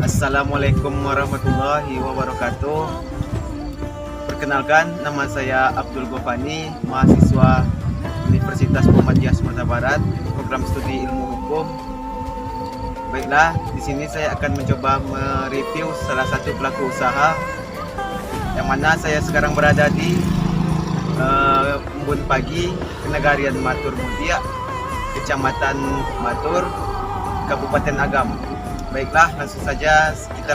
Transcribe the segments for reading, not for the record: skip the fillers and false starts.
Assalamualaikum warahmatullahi wabarakatuh. Perkenalkan, nama saya Abdul Gofani, mahasiswa Universitas Muhammadiyah Sumatera Barat, program studi ilmu hukum. Baiklah, di sini saya akan mencoba mereview salah satu pelaku usaha yang mana saya sekarang berada di Embun Pagi, Kenegarian Matur Mutia, Kecamatan Matur, Kabupaten Agam. Baiklah, langsung saja kita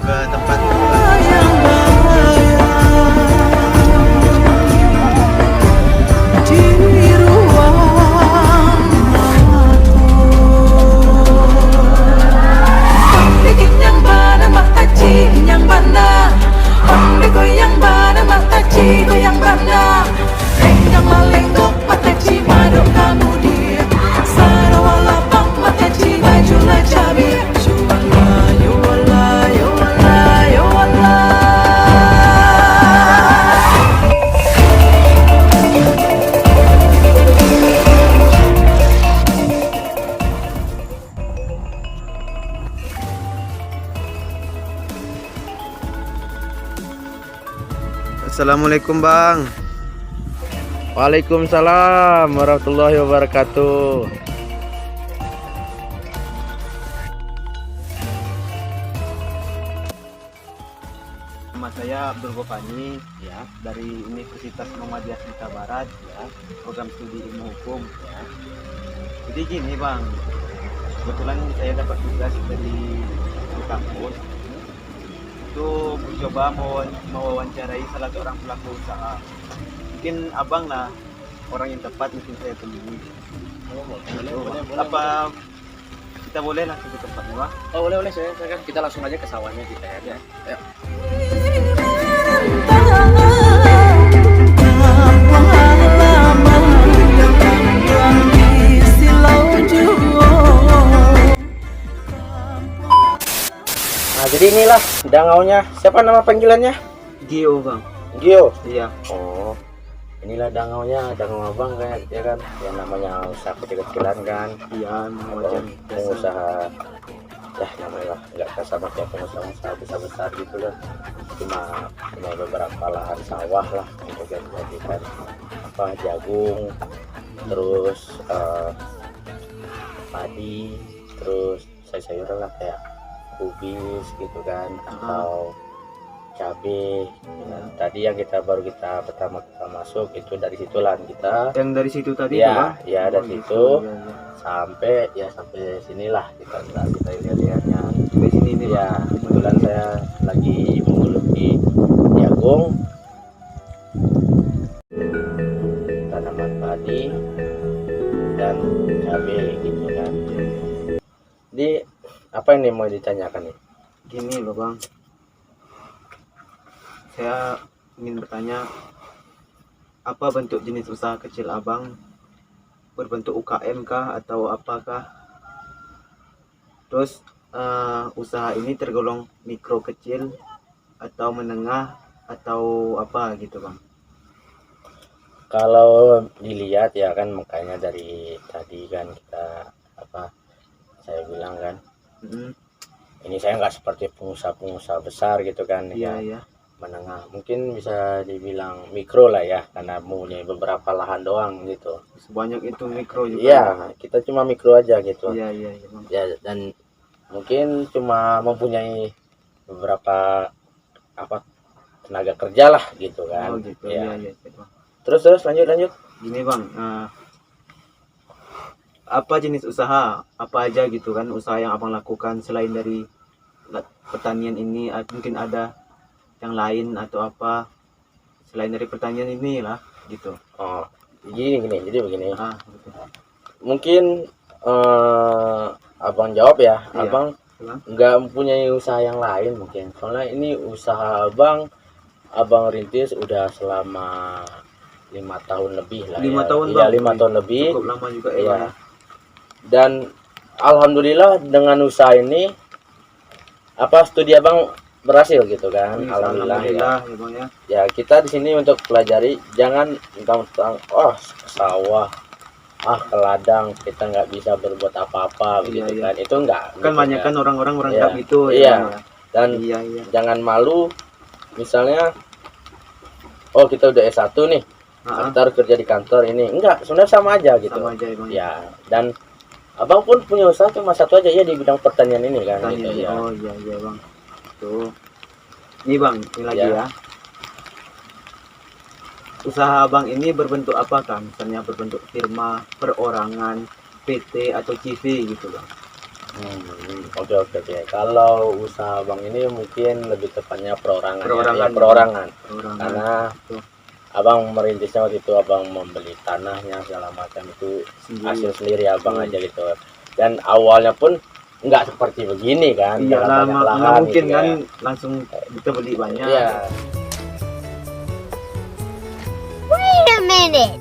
ke tempat Assalamualaikum Bang. Waalaikumsalam warahmatullahi wabarakatuh. Nama saya Abdul Gofani, ya, dari Universitas Muhammadiyah Sumatera Barat, ya, program studi ilmu hukum, ya. Jadi gini Bang, kebetulan saya dapat tugas dari kampus untuk mencoba mewawancarai salah seorang pelaku usaha. Mungkin abang lah orang yang tepat mungkin saya temui. Boleh. Apa kita boleh langsung ke tempatnya Bang? Oh boleh saya kita langsung aja ke sawahnya kita ya. Ayo. Nah, jadi inilah dangaunya. Siapa nama panggilannya? Gio Bang. Gio. Iya. Oh, inilah dangaunya, dangau abang kan, ya kan? Yang namanya usaha kecil-kecilan kan. Iya, Atau pengusaha, ya namanya lah, nggak sama kayak pengusaha besar gitu kan. Cuma beberapa lahan sawah lah untuk dijadikan apa jagung, terus padi, terus sayur-sayuran lah kayak kubis gitu kan, atau cabai. Tadi yang pertama kita masuk itu dari situ lah kita. Yang dari situ tadi Ya, tuh, Bang? ya dari situ Gitu, ya. sampai sinilah kita lihat-lihatnya. Sampai sini nih Ya, Bang. kebetulan saya lagi menggeluti jagung, tanaman padi, dan cabai gitu kan. Jadi apa ini mau ditanyakan nih? Gini loh Bang, saya ingin bertanya, apa bentuk jenis usaha kecil abang? Berbentuk UKM kah atau apakah? Terus usaha ini tergolong mikro kecil atau menengah atau apa gitu Bang? Kalau dilihat ya kan, makanya dari tadi kan kita saya bilang kan, ini saya nggak seperti pengusaha besar gitu kan. Iya, Ya, iya. menengah, mungkin bisa dibilang mikro lah ya, karena mempunyai beberapa lahan doang gitu. Sebanyak itu mikro juga. Iya, kita cuma mikro aja gitu. Iya Bang. Ya, dan mungkin cuma mempunyai beberapa tenaga kerja lah gitu kan. Oh gitu. Ya. Iya Bang. Terus lanjut. Gini Bang, apa jenis usaha apa aja gitu kan, usaha yang abang lakukan selain dari pertanian ini? Mungkin ada yang lain atau apa selain dari pertanian ini lah? gitu. Oh, jadi begini. Gitu. Mungkin abang jawab ya. Iya. Abang nggak mempunyai usaha yang lain mungkin. Soalnya ini usaha abang rintis udah selama 5 tahun lebih lah 5 ya. tahun Iya, Bang. 5 tahun lebih. Cukup lama juga ya. Iya. Bang, ya. Dan alhamdulillah dengan usaha ini studi abang berhasil gitu kan. Alhamdulillah ya. Ya Bang ya. Ya, kita di sini untuk pelajari, jangan gampang sawah, ke ladang, kita nggak bisa berbuat apa-apa begitu Iya. kan. Itu enggak Kan gitu, banyak kan orang-orang Iya. beranggap gitu Iya. ya. Bang, ya. Dan Iya. jangan malu, misalnya kita udah S1 nih, kita harus kerja di kantor ini. Enggak, sebenarnya sama aja gitu. Sama aja ya Bang. Ya, dan abang pun punya usaha cuma satu aja ya di bidang pertanian ini kan Pertanian, gitu ya. Oh iya Bang. Tuh. Ini Bang, ini lagi Ya. ya. Usaha Abang ini berbentuk apa kan? Misalnya berbentuk firma, perorangan, PT atau CV gitu Bang. Oke. Kalau usaha abang ini mungkin lebih tepatnya perorangan. Perorangan. Perorangan. Perorangan. Karena Tuh. abang merintisnya waktu itu abang membeli tanahnya segala macam itu hasil sendiri abang aja gitu. Dan awalnya pun nggak seperti begini kan. Iya dengan lah, banyak nggak lahan mungkin gitu kan ya. langsung kita beli banyak. Iya. Wait a minute.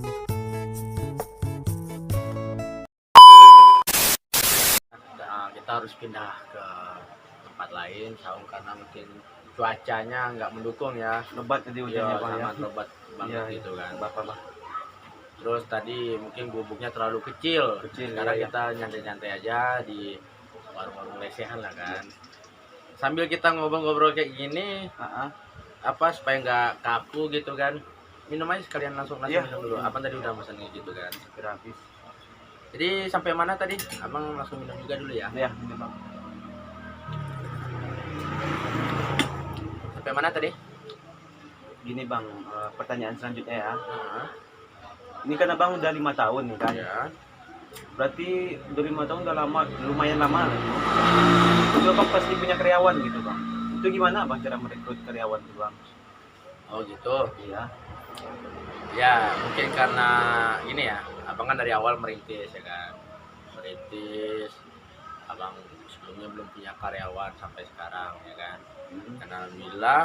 Nah, kita harus pindah ke tempat lain, Saung, karena mungkin cuacanya nggak mendukung ya. Lebat tadi hujannya Bang ya. Sangat lebat banget Iya. gitu kan. Bapak. Terus tadi mungkin gubuknya terlalu kecil. Sekarang iya. kita nyantai-nyantai aja di warung-warung lesehan lah kan. Sambil kita ngobrol-ngobrol kayak gini, supaya nggak kaku gitu kan. Minum aja sekalian langsung Iya. minum dulu. Abang tadi udah pesan gitu kan. Habis. Jadi sampai mana tadi? Abang langsung minum juga dulu ya. Ya, ini Bang. Sampai mana tadi? Gini Bang, pertanyaan selanjutnya ya. Nah, Ini kan Abang udah 5 tahun nih kan. ya. Berarti udah 5 tahun udah lama, lumayan lama. Itu Abang pasti punya karyawan gitu Bang. Itu gimana Bang cara merekrut karyawan tuh Bang? Oh gitu. Iya. Ya mungkin karena ini ya, abang kan dari awal merintis ya kan. Merintis, abang sebelumnya belum punya karyawan sampai sekarang ya kan. Karena alhamdulillah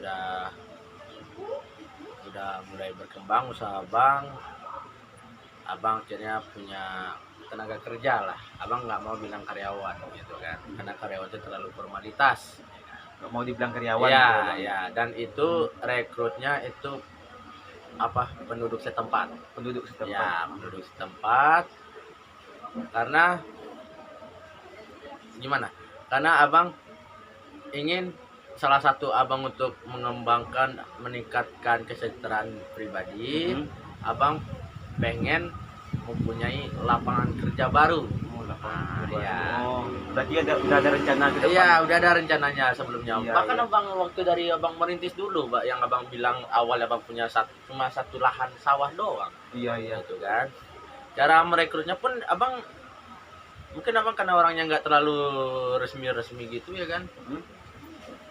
udah mulai berkembang usaha abang akhirnya punya tenaga kerja lah. Abang nggak mau bilang karyawan gitu kan, karena karyawan itu terlalu formalitas. Gak mau dibilang karyawan Ya, gitu, Bang. ya, dan itu rekrutnya itu penduduk setempat. Penduduk setempat. Ya, penduduk setempat. Karena gimana? Karena abang ingin salah satu abang untuk mengembangkan, meningkatkan kesejahteraan pribadi. Abang pengen mempunyai lapangan kerja baru. Ya. Berarti udah ada rencana ke depan. Iya, udah ada rencananya sebelumnya. Iya, Bahkan iya. abang waktu dari abang merintis dulu, Mbak, yang abang bilang awal abang punya cuma satu lahan sawah doang. Iya. Gitu kan. Cara merekrutnya pun abang mungkin abang karena orangnya nggak terlalu resmi gitu ya kan.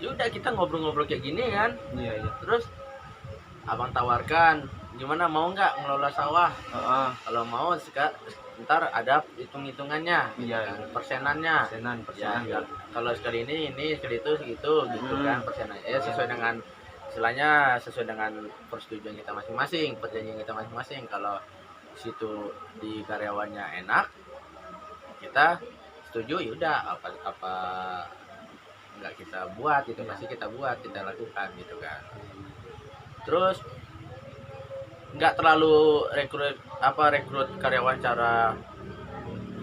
Ya udah kita ngobrol-ngobrol kayak gini kan. Iya. Terus abang tawarkan, gimana mau nggak ngelola sawah? Kalau mau ntar ada hitung-hitungannya, Iya, kan, persenannya. Persenan. Ya, kalau sekali ini sekali itu segitu gitu kan persenannya. Ya sesuai dengan istilahnya sesuai dengan persetujuan kita masing-masing, perjanjian kita masing-masing. Kalau situ di karyawannya enak, kita setuju, yaudah apa nggak kita buat itu pasti kita buat, kita lakukan gitu kan. Terus nggak terlalu rekrut karyawan cara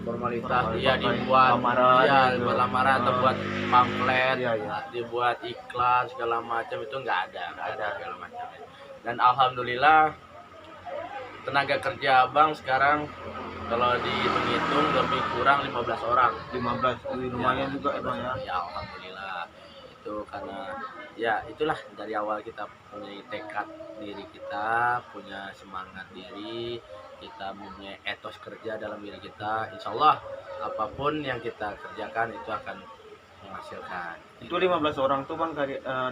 formalitas, dia dibuat lamaran atau buat pamflet, dibuat iklan segala macam, itu nggak ada segala macam. Dan alhamdulillah tenaga kerja abang sekarang kalau dihitung-hitung lebih kurang 15 orang. 15, lumayan juga Bang ya. Ya alhamdulillah. Itu karena ya itulah dari awal kita punya tekad diri kita, punya semangat diri, kita punya etos kerja dalam diri kita. Insya Allah apapun yang kita kerjakan itu akan menghasilkan. Itu 15 orang tuh Bang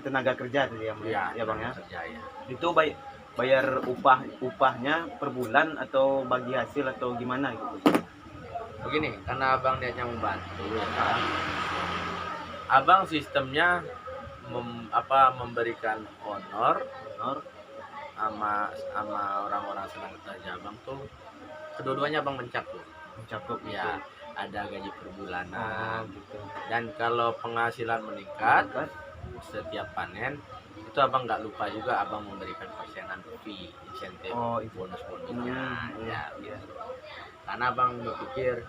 tenaga kerja tadi ya Ya, Bang ya. kerja ya. Itu baik bayar upahnya per bulan atau bagi hasil atau gimana gitu? Begini, karena abang niatnya membantu ya kan. Abang sistemnya memberikan honor sama orang-orang senang kerja abang tuh, kedua-duanya abang mencakup ya, ada gaji per bulanan gitu. dan kalau penghasilan meningkat setiap panen itu abang nggak lupa juga abang memberikan persenan fee, insentif, bonusnya ya gitu. Karena abang berpikir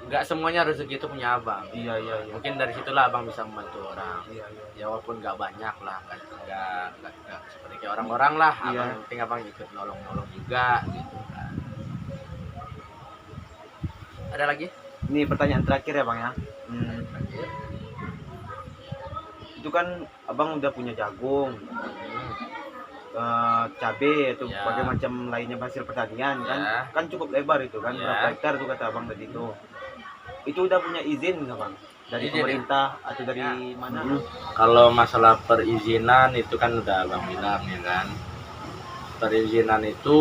nggak semuanya rezeki itu punya abang. Iya. Mungkin dari situlah abang bisa membantu orang. Iya. Ya walaupun nggak banyak lah, nggak seperti kayak orang-orang lah. Iya. Abang yang penting abang ikut nolong juga gitu kan. Ada lagi? Ini pertanyaan terakhir ya bang ya. Terakhir. Itu kan abang udah punya jagung, cabai atau Ya. berbagai macam lainnya hasil pertanian Ya. kan cukup lebar itu kan, Ya. berapa hektar tuh kata abang tadi itu. Itu udah punya izin nggak bang dari Izin, ya? pemerintah atau dari Ya. mana? Kalau masalah perizinan itu kan udah abang bilang ya kan. Perizinan itu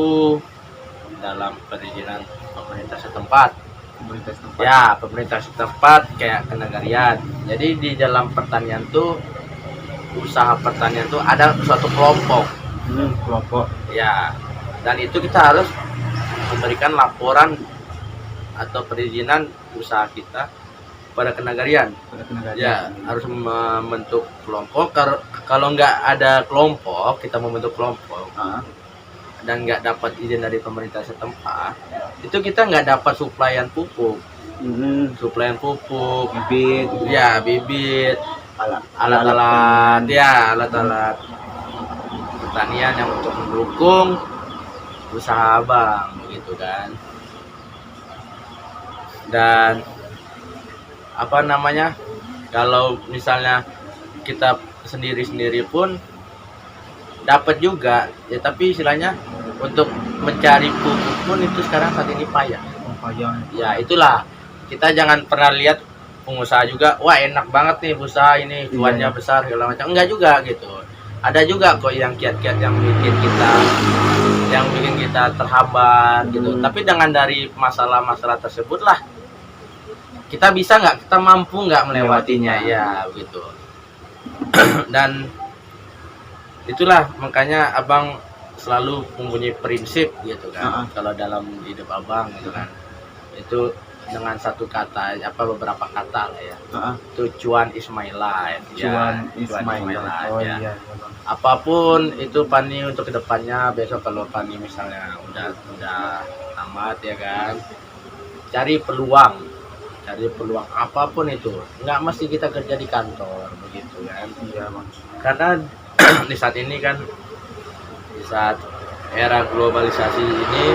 dalam perizinan pemerintah setempat. Pemerintah setempat. Ya, pemerintah setempat kayak kenegarian. Jadi di dalam pertanian tuh, usaha pertanian tuh ada suatu kelompok. Kelompok. Ya, dan itu kita harus memberikan laporan atau perizinan usaha kita pada kenegarian. Ya, harus membentuk kelompok. Kalau nggak ada kelompok, kita membentuk kelompok dan nggak dapat izin dari pemerintah setempat, itu kita nggak dapat suplaian pupuk. Suplaian pupuk, bibit, alat-alat pertanian yang untuk mendukung usaha abang begitu kan. Dan kalau misalnya kita sendiri pun dapat juga ya, tapi istilahnya untuk mencari pupuk pun itu sekarang saat ini payah. Ya itulah, kita jangan pernah lihat pengusaha juga, wah enak banget nih usaha ini, cuannya besar segala macam. Enggak juga gitu. Ada juga kok yang kiat-kiat yang bikin kita terhambat gitu. Tapi dengan dari masalah-masalah tersebut lah, kita bisa nggak, kita mampu nggak melewatinya ya begitu. Dan itulah makanya abang selalu mempunyai prinsip gitu kan. Kalau dalam hidup abang gitu kan, itu dengan satu kata, beberapa kata lah ya. Itu cuan is my life. Cuan is my life. Ya. Apapun itu Pani untuk kedepannya, besok kalau Pani misalnya udah tamat ya kan, cari peluang apapun itu. Nggak mesti kita kerja di kantor begitu kan. Iya bang. Karena di saat ini kan, di saat era globalisasi ini,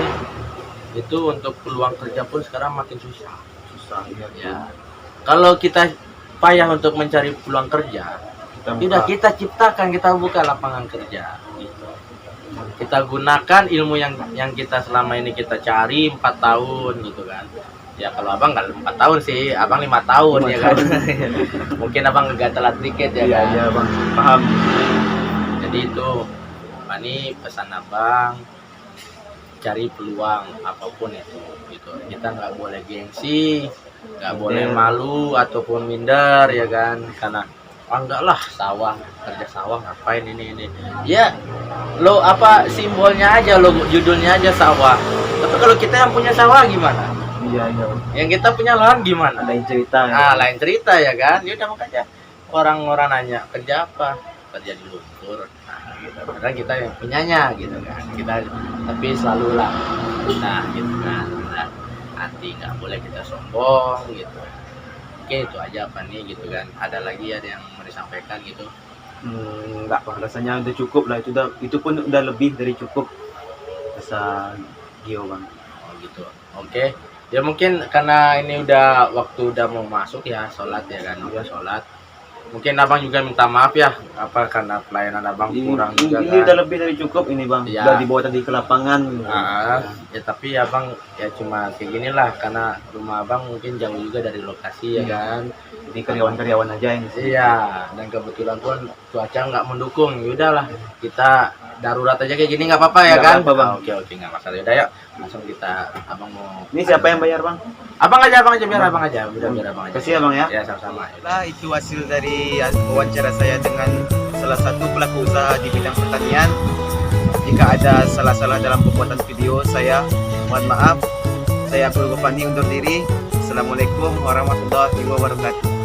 itu untuk peluang kerja pun sekarang makin susah ya. Kalau kita payah untuk mencari peluang kerja, kita ciptakan, kita buka lapangan kerja gitu. Kita gunakan ilmu yang kita selama ini kita cari 4 tahun gitu kan. Ya kalau abang nggak 4 tahun sih, abang 5 tahun ya kan. Mungkin abang nggak telat dikit ya kan. Iya bang, paham. Jadi itu ini pesan abang, cari peluang apapun itu gitu. Kita nggak boleh gengsi, nggak boleh malu ataupun minder ya kan, karena enggak lah, kerja sawah ngapain ini ya, lo simbolnya aja, lo judulnya aja sawah, tapi kalau kita yang punya sawah gimana? Iya. Yang kita punya lahan gimana? Lain cerita. Lain cerita ya kan. Ya udah, makanya orang-orang nanya kerja apa, kerja di lumpur. Gitu. Karena kita yang punyanya gitu kan. Tapi selalu lah. Nah gitu kan. Nanti nggak boleh kita sombong gitu. Oke, itu aja nih gitu kan. Ada lagi yang mau disampaikan gitu? Enggak bang, rasanya udah cukup lah. Itu pun udah lebih dari cukup rasa Gio bang. Oh gitu. Oke. Ya mungkin karena ini waktu udah mau masuk ya, sholat ya kan, udah sholat. mungkin abang juga minta maaf ya, karena pelayanan abang kurang juga Ini udah kan. lebih dari cukup ini bang. Iya. Udah dibawa tadi ke lapangan. Ya tapi abang ya cuma kayak gini lah, karena rumah abang mungkin jauh juga dari lokasi ya kan. Ini karyawan-karyawan aja ini. Iya, dan kebetulan pun cuaca nggak mendukung. Yaudahlah, kita darurat aja kayak gini nggak apa-apa ya Nggak kan? apa-apa, Bang. Oke, nggak masalah. Yaudah yuk, langsung kita abang mau. Ini siapa yang bayar bang? Abang aja biar abang aja. Udah biar abang aja. Kasih ya bang ya. Ya sama-sama. Nah, itu hasil dari wawancara saya dengan salah satu pelaku usaha di bidang pertanian. Jika ada salah-salah dalam pembuatan video saya, mohon maaf. Saya Abdul Ghofani undur diri. Assalamualaikum warahmatullahi wabarakatuh.